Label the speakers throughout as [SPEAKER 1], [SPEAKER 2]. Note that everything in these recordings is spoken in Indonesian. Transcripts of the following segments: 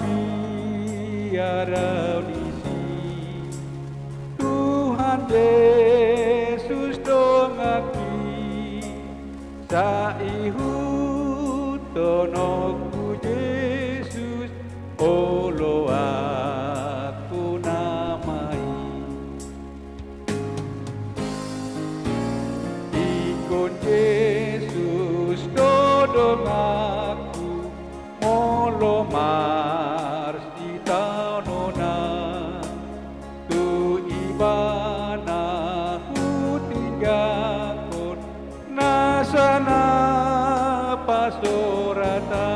[SPEAKER 1] mabiara disi Tuhan Yesus dongaki saihut tonoku Yesus olo aku namai ikut Yesus dodong aku molo mars di tanona tu ibana hutingakon nasana pasorata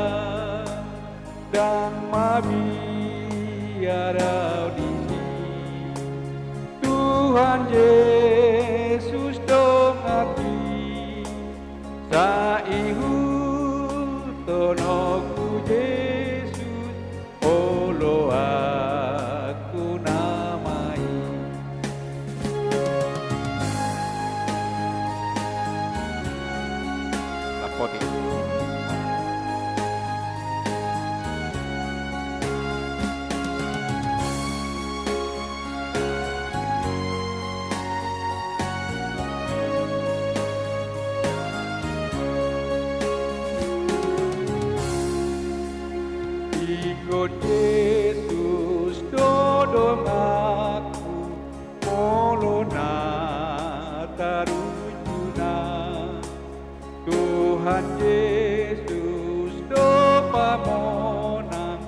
[SPEAKER 1] dan mabiara disi Tuhan Yesus dongaki saihut tonoku Yesus olo aku namai lapoti ikut Yesus dodong aku molona tarujuna Tuhan Yesus do pamonang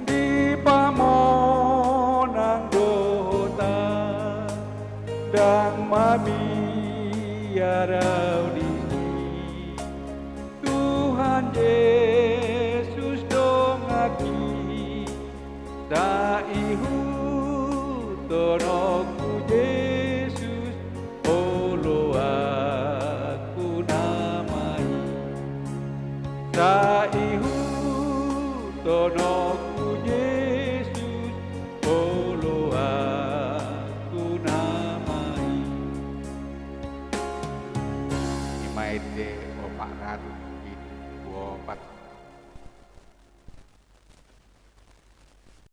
[SPEAKER 1] di pamonang dota dan mabiara disi Tuhan Yesus dongaki saihut tonoku Yesus olo aku namai saihut tonoku Yesus olo aku namai imaide opak ratu itu 24